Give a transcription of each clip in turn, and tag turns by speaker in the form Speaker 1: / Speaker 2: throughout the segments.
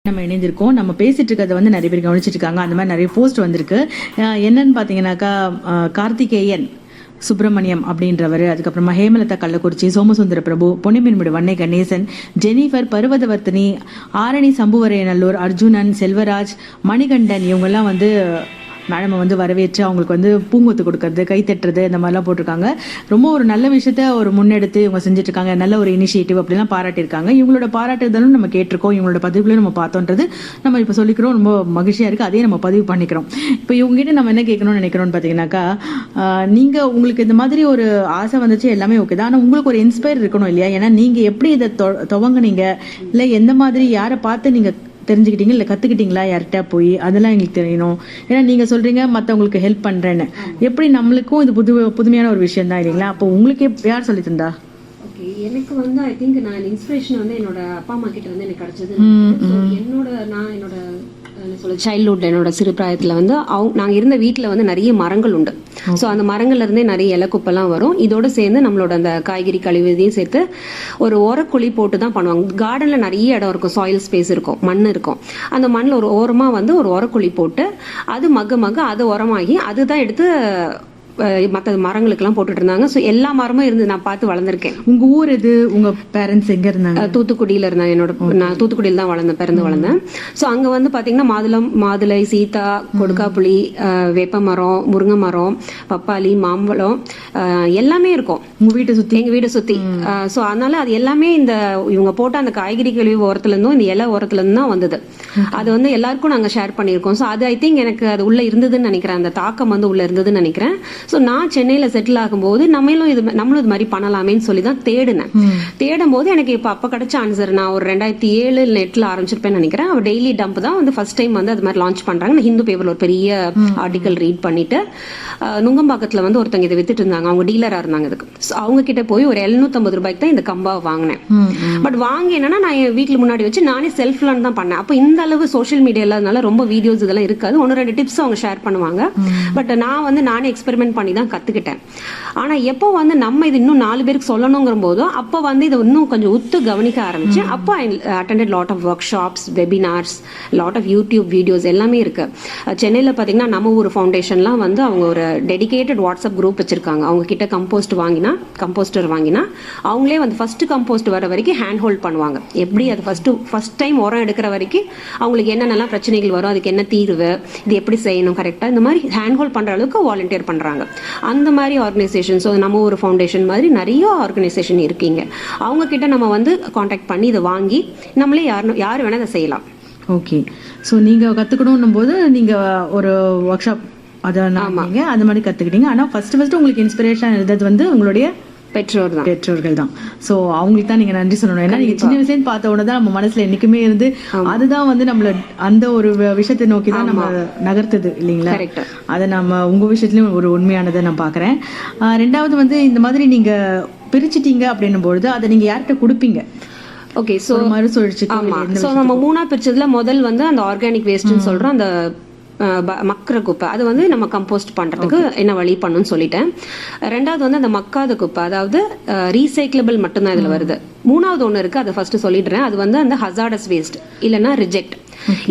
Speaker 1: நம்ம இணைந்திருக்கோம். நம்ம பேசிட்டு இருக்கிறத வந்து நிறைய பேர் கவனிச்சிட்டு இருக்காங்க. அந்த மாதிரி நிறைய போஸ்ட் வந்திருக்கு. என்னன்னு பார்த்தீங்கன்னாக்கா, கார்த்திகேயன் சுப்பிரமணியம் அப்படின்றவர், அதுக்கப்புறமா ஹேமலதா கள்ளக்குறிச்சி, சோமசுந்தர பிரபு, பொன்னிமின்மிடு வன்னை கணேசன், ஜெனிஃபர் பருவதவர்த்தினி, ஆரணி சம்புவரையநல்லூர், அர்ஜுனன், செல்வராஜ், மணிகண்டன், இவங்கெல்லாம் வந்து மேடம் வந்து வரவேற்று அவங்களுக்கு வந்து பூங்கொத்து கொடுக்கறது, கை தட்டுறது, இந்த மாதிரிலாம் போட்டிருக்காங்க. ரொம்ப ஒரு நல்ல விஷயத்த ஒரு முன்னெடுத்து இவங்க செஞ்சுட்டு இருக்காங்க. நல்ல ஒரு இனிஷியேட்டிவ் அப்படிலாம் பாராட்டியிருக்காங்க. இவங்களோட பாராட்டுதலும் நம்ம கேட்டிருக்கோம், இவங்களோட பதிவுகளையும் நம்ம பார்த்தோன்றது நம்ம இப்போ சொல்லிக்கிறோம். ரொம்ப மகிழ்ச்சியா இருக்கு. அதையும் நம்ம பதிவு பண்ணிக்கிறோம். இப்போ இவங்ககிட்ட நம்ம என்ன கேட்கணும்னு நினைக்கிறோம்னு பார்த்தீங்கன்னாக்கா, நீங்க உங்களுக்கு இந்த மாதிரி ஒரு ஆசை வந்துச்சு, எல்லாமே ஓகே தான். ஆனால் உங்களுக்கு ஒரு இன்ஸ்பயர் இருக்கணும் இல்லையா? ஏன்னா நீங்க எப்படி இதை துவங்குனீங்க, இல்லை எந்த மாதிரி யாரை பார்த்து நீங்க தெரிஞ்சுக்கிட்டீங்க, இல்லை கற்றுக்கிட்டீங்களா யார்கிட்ட போய், அதெல்லாம் எங்களுக்கு தெரியணும். ஏன்னா நீங்கள் சொல்கிறீங்க மற்றவங்களுக்கு ஹெல்ப் பண்ணுறேன்னு. எப்படி நம்மளுக்கும் இது புதுமையான ஒரு விஷயம் தான் இல்லைங்களா? அப்போ உங்களுக்கு யார் சொல்லி தந்தா?
Speaker 2: ஓகே, எனக்கு வந்து ஐ திங்க் நான் இன்ஸ்பிரேஷன் வந்து என்னோட அப்பா அம்மா கிட்ட வந்து எனக்கு கிடைச்சது. என்னோட சைல்ட்ஹுட், என்னோட சிறு பிராயத்தில் வந்து நாங்கள் இருந்த வீட்டில் வந்து நிறைய மரங்கள் உண்டு. ஸோ அந்த மரங்கள்ல இருந்தே நிறைய இலக்குப்பெல்லாம் வரும். இதோட சேர்ந்து நம்மளோட அந்த காய்கறி கழிவுதையும் சேர்த்து ஒரு ஓரக்குழி போட்டு தான் பண்ணுவாங்க. கார்டனில் நிறைய இடம் இருக்கும், சாயில் ஸ்பேஸ் இருக்கும், மண் இருக்கும். அந்த மண்ணில் ஒரு ஓரமாக வந்து ஒரு ஓரக்குழி போட்டு அது மக்க அது உரமாகி அதுதான் எடுத்து மற்ற மரங்களுக்கெல்லாம் போட்டுட்டு இருந்தாங்க. ஸோ எல்லா மரமும் இருந்து நான் பார்த்து வளர்ந்துருக்கேன்.
Speaker 1: உங்க ஊர் எது? உங்க பேரண்ட்ஸ் எங்க இருந்தாங்க?
Speaker 2: தூத்துக்குடியில இருந்தாங்க. நான் தூத்துக்குடியில் தான் பிறந்து வளர்ந்தேன். ஸோ அங்க வந்து பாத்தீங்கன்னா மாதுளை, சீதா, கொடுக்காப்புளி, வேப்ப மரம், முருங்கை மரம், பப்பாளி, மாம்பழம் எல்லாமே இருக்கும்
Speaker 1: உங்க வீட்டை சுத்தி,
Speaker 2: எங்க வீட்டை சுத்தி. ஸோ அதனால அது எல்லாமே இவங்க போட்ட அந்த காய்கறி கழிவு ஓரத்துல இருந்தும் இந்த இலை ஓரத்துல இருந்து தான் வந்தது. அது வந்து எல்லாருக்கும் நாங்க ஷேர் பண்ணியிருக்கோம். ஸோ அது ஐ திங்க் எனக்கு அது உள்ள இருந்ததுன்னு நினைக்கிறேன். அந்த தாக்கம் வந்து உள்ள இருந்ததுன்னு நினைக்கிறேன். ஸோ நான் சென்னையில் செட்டில் ஆகும்போது நம்மளும் இது மாதிரி பண்ணலாமேன்னு சொல்லி தான் தேடும் போது எனக்கு இப்போ அப்போ கிடைச்ச ஆன்சர், நான் ஒரு 2007 நெட்டில் ஆரம்பிச்சிருப்பேன்னு நினைக்கிறேன். அவர் டெய்லி டம்ப் தான் வந்து ஃபர்ஸ்ட் டைம் வந்து அது மாதிரி லான்ச் பண்றாங்க. நான் ஹிந்து பேப்பர்ல ஒரு பெரிய ஆர்டிக்கல் ரீட் பண்ணிட்டு நுங்கம்பாக்கத்தில் வந்து ஒருத்தங்க இதை வித்துட்டு இருந்தாங்க. அவங்க டீலரா இருந்தாங்க. இதுக்கு அவங்க கிட்ட போய் ஒரு 750 ரூபாய்க்கு தான் இந்த கம்பா வாங்கினேன். பட் வாங்கி என்னன்னா, நான் என் வீட்டுல முன்னாடி வச்சு நானே செல்ஃப் லேர்ன் தான் பண்ணேன். அப்போ இந்த அளவு சோஷியல் மீடியா இல்லாதனால ரொம்ப வீடியோஸ் இதெல்லாம் இருக்காது. 1-2 டிப்ஸ் அவங்க ஷேர் பண்ணுவாங்க. பட் நான் வந்து நானே எக்ஸ்பெரிமெண்ட் பண்ணி தான் கத்துக்கிட்டேன். ஆனா எப்போ வந்து நம்ம இது இன்னும் 4 பேருக்கு சொல்லணுங்கிற போதோ அப்போ வந்து இதை இன்னும் கொஞ்சம் உத்து கவனிக்க ஆரம்பிச்சேன். அப்போ I attended lot of workshops, webinars, lot of YouTube videos எல்லாமே இருக்கு. சென்னையில் பார்த்தீங்கன்னா நம்ம ஒரு ஃபவுண்டேஷன்லாம் வந்து அவங்க ஒரு டெடிகேட்டட் வாட்ஸ்அப் குரூப் வச்சிருக்காங்க. அவங்க கிட்ட கம்போஸ்டர் வாங்கினா அவங்களே வந்து ஃபர்ஸ்ட் கம்போஸ்ட் வர வரைக்கும் ஹேண்ட் ஹோல்ட் பண்ணுவாங்க. எப்படி அது ஃபர்ஸ்ட் டைம் உரம் எடுக்கிற வரைக்கும் அவங்களுக்கு என்னென்னலாம் பிரச்சனைகள் வரும், அதுக்கு என்ன தீர்வு, இது எப்படி செய்யணும் கரெக்டா, இந்த மாதிரி ஹேண்ட் ஹோல்ட் பண்ற அளவுக்கு வாலண்டியர் பண்றாங்க. அந்த மாதிரி ஆர்கனைசேஷன், நம்ம ஒரு ஃபவுண்டேஷன் மாதிரி நிறைய ஆர்கனைசேஷன் இருக்கீங்க. அவங்க கிட்ட நம்ம வந்து கான்டாக்ட் பண்ணி இதை வாங்கி நம்மளே யார் வேணா இதை செய்யலாம்.
Speaker 1: ஓகே, ஸோ நீங்க கத்துக்கணும் போது நீங்க ஒரு ஒர்க் ஷாப் அதை அந்த மாதிரி கத்துக்கிட்டீங்க. ஆனா ஃபர்ஸ்ட் உங்களுக்கு இன்ஸ்பிரேஷன் இருந்தது வந்து உங்களுடைய பெற்றோர்கள் தான். சோ அவங்களுக்கு தான் நீங்க நன்றி சொல்லணும். ஏன்னா நீங்க சின்ன வயசுல பார்த்த உடனே தான் நம்ம மனசுல என்னைக்குமே இருந்து அதுதான் வந்து நம்மள அந்த ஒரு விஷயத்தை நோக்கி தான் நம்ம நகர்த்துது இல்லைங்களா? அதை நம்ம உங்க விஷயத்துலயும் ஒரு உண்மையானதை நான் பாக்குறேன். ரெண்டாவது வந்து இந்த மாதிரி நீங்க பிரிச்சுட்டீங்க அப்படின்னும் பொழுது அதை நீங்க யார்கிட்ட கொடுப்பீங்க?
Speaker 2: ஓகே, சோ மறுசுழற்சி. ஆமா, சோ நம்ம 3ஆ பிரிச்சதுல முதல் வந்து அந்த ஆர்கானிக் வேஸ்ட்னு சொல்றோம், அந்த மக்கிற குப்பை, அது வந்து நம்ம கம்போஸ்ட் பண்றதுக்கு என்ன வழி பண்ணணும்னு சொல்லிட்டேன். ரெண்டாவது வந்து அந்த மக்காத குப்பை, அதாவது ரீசைக்கிளபிள் மட்டும்தான் இதுல வருது. 3ஆவது ஒண்ணு இருக்கு, அதை ஃபர்ஸ்ட் சொல்லிடுறேன். அது வந்து அந்த ஹசார்டஸ் வேஸ்ட் இல்லைன்னா ரிஜெக்ட்.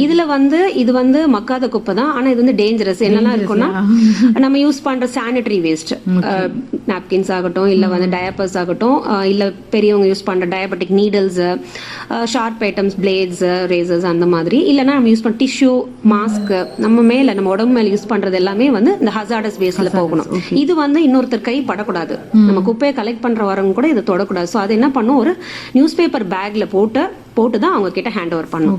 Speaker 2: இதுல வந்து இது வந்து மக்காத குப்பை தான், ஆனா இது வந்து டேஞ்சரஸ். என்னெல்லாம் இருக்கும்னா, நம்ம யூஸ் பண்ற சானிட்டரி வேஸ்ட், நாப்கின்ஸ் ஆகட்டும், இல்ல வந்து டயப்பர்ஸ் ஆகட்டும், இல்ல பெரியவங்க யூஸ் பண்ற diabetic needles, sharp items, blades, razors, அந்த மாதிரி. இல்லைன்னா நம்ம யூஸ் பண்ண டிஷ்யூ, மாஸ்க், நம்ம உடம்பு மேல யூஸ் பண்றது எல்லாமே வந்து இந்த ஹசார்டஸ் வேஸ்ட்ல போகணும். இது வந்து இன்னொருத்தர் கை படக்கூடாது. நம்ம குப்பையை கலெக்ட் பண்ற வரவங்க கூட இதை தொடக்கூடாது. ஸோ அது என்ன பண்ணும், ஒரு நியூஸ் பேப்பர் பேக்ல போட்டு தான் அவங்க கிட்ட ஹேண்ட் ஓவர் பண்ணும்.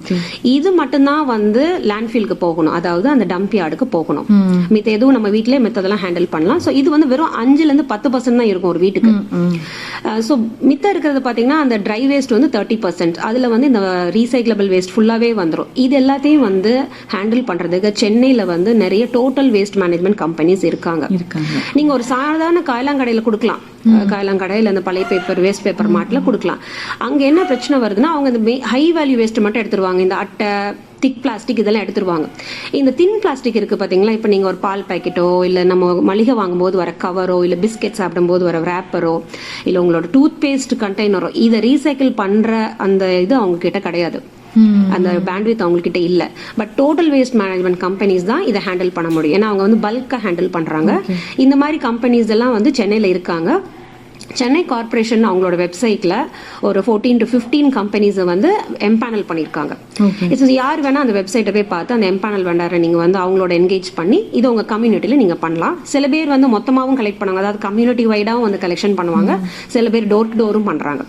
Speaker 2: இது மட்டும்தான் வந்து லேண்ட்ஃபில்க்கு போகணும், அதாவது அந்த டம்ப் யார்டுக்கு போகணும். மித்த எதுவும் நம்ம வீட்டிலே மித்ததெல்லாம் ஹேண்டில் பண்ணலாம். ஸோ இது வந்து வெறும் 5-10% தான் இருக்கும் ஒரு வீட்டுக்கு. ஸோ மித்த இருக்கிறது பாத்தீங்கன்னா அந்த ட்ரை வேஸ்ட் வந்து 30%. அதுல வந்து இந்த ரீசைக்கிளபிள் வேஸ்ட் ஃபுல்லாவே வந்துடும். இது எல்லாத்தையும் வந்து ஹேண்டில் பண்றதுக்கு சென்னையில வந்து நிறைய டோட்டல் வேஸ்ட் மேனேஜ்மெண்ட் கம்பெனிஸ் இருக்காங்க. நீங்க ஒரு சாதாரண காயலாங்கடையில கொடுக்கலாம், காயலாங்கடையில அந்த பழைய பேப்பர், வேஸ்ட் பேப்பர் மார்ட்ல கொடுக்கலாம். அங்க என்ன பிரச்சனை வருதுன்னா, அவங்க ஹை வேல்யூ வேஸ்ட் மட்டும் எடுத்துருவாங்க. இந்த அட்டை, திக் பிளாஸ்டிக் இதெல்லாம் எடுத்துருவாங்க. இந்த தின் பிளாஸ்டிக் இருக்கு பாத்தீங்களா, இப்போ நீங்க ஒரு பால் பாக்கெட்டோ இல்ல நம்ம மளிகை வாங்கும்போது வர கவரோ இல்ல பிஸ்கெட் சாப்பிடும்போது வர ரேப்பரோ இல்ல உங்களோட டூத் பேஸ்ட் கண்டெய்னரோ, இதை ரீசைக்கிள் பண்ற அந்த இது அவங்க கிட்ட கிடையாது. அந்த பேண்ட்வித் அவங்க கிட்ட இல்ல. But total waste management companies தான் இதை ஹேண்டில் பண்ண முடியும். ஏன்னா அவங்க வந்து பல்கா ஹேண்டில் பண்றாங்க. இந்த மாதிரி கம்பெனிஸ் எல்லாம் வந்து சென்னையில இருக்காங்க. சென்னை கார்பரேஷன் அவங்களோட வெப்சைட்ல ஒரு 14 to 15 கம்பெனிஸை வந்து எம்பேனல் பண்ணியிருக்காங்க. யார் வேணா அந்த வெப்சைட்டை போய் பார்த்து அந்த எம்பேனல் வெண்டாரை நீங்க வந்து அவங்களோட என்கேஜ் பண்ணி இது உங்க கம்யூனிட்டியில நீங்க பண்ணலாம். சில பேர் வந்து மொத்தமாவும் கலெக்ட் பண்ணுவாங்க, அதாவது கம்யூனிட்டி வைடாவும் வந்து கலெக்ஷன் பண்ணுவாங்க. சில பேர் டோர் டு டோரும் பண்றாங்க.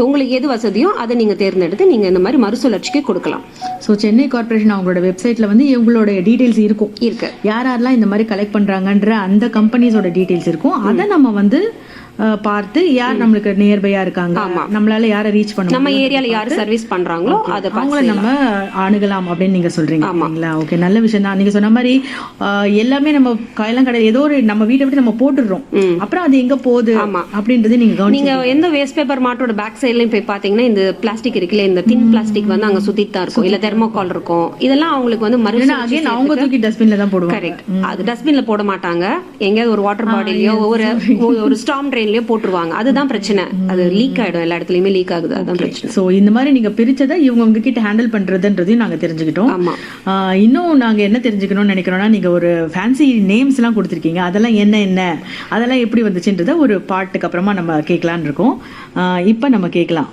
Speaker 2: உங்களுக்கு எது வசதியோ அதை நீங்க தேர்ந்தெடுத்து நீங்க இந்த மாதிரி மறுசுழற்சிக்கு கொடுக்கலாம்.
Speaker 1: ஸோ சென்னை கார்பரேஷன் அவங்களோட வெப்சைட்ல வந்து இவங்களோட டீடைல்ஸ் இருக்கும்.
Speaker 2: இருக்கு
Speaker 1: யாரெல்லாம் இந்த மாதிரி கலெக்ட் பண்றாங்கன்ற அந்த கம்பெனிஸோட டீடைல்ஸ் இருக்கும். அதை நம்ம வந்து பார்த்து யார் நம்மளுக்கு நியர்பையா இருக்காங்க, நம்மளால யாரை ரீச் பண்ண,
Speaker 2: நம்ம ஏரியால யாரு சர்வீஸ் பண்றாங்களோ அதை
Speaker 1: அவங்கள நம்ம அணுகலாம் அப்படின்னு நீங்க சொல்றீங்க. ஓகே, நல்ல விஷயம் தான். நீங்க சொன்ன மாதிரி எல்லாமே நம்ம காயெல்லாம் கடை ஏதோ ஒரு நம்ம வீட்டை விட்டு நம்ம போட்டுடுறோம், அப்புறம் அது எங்க போகுது அப்படின்றது நீங்க
Speaker 2: எந்த வேஸ்ட் பேப்பர் மாட்டோட பேக் சைட்லயும் போய் பாத்தீங்கன்னா இந்த பிளாஸ்டிக் இருக்குல்ல, இந்த தின் பிளாஸ்டிக் வந்து அங்க சுத்திட்டு தான் இருக்கும், இல்ல தெர்மோகால் இருக்கும். இதெல்லாம் அவங்களுக்கு வந்து
Speaker 1: அவங்க தூக்கி டஸ்ட்பின்ல தான் போடுவாங்க.
Speaker 2: கரெக்ட். அது டஸ்ட்பின்ல போட மாட்டாங்க, எங்கேயாவது ஒரு வாட்டர் பாட்டிலையோ ஒரு ஸ்டாம் ட்ரெயின்லயோ போட்டுருவாங்க. அதுதான் பிரச்சனை. அது லீக் ஆயிடும், எல்லா இடத்துலயுமே லீக் ஆகுது. அதான் பிரச்சனை.
Speaker 1: சோ இந்த மாதிரி நீங்க பிரிச்சதை இவங்க உங்ககிட்ட ஹேண்டில் பண்றதுன்றதையும் நாங்க தெரிஞ்சுக்கிட்டோம். இன்னும் நாங்க என்ன தெரிஞ்சுக்கணும்னு நினைக்கிறோம்னா, நீங்க ஒரு ஃபேன்சி நேம்ஸ் எல்லாம் கொடுத்துருக்கீங்க. அதெல்லாம் என்ன அதெல்லாம் எப்படி வந்துச்சுன்றத ஒரு பாட்டுக்கு அப்புறமா நம்ம கேட்கலான்னு இருக்கோம். இப்ப நம்ம கேட்கலாம்.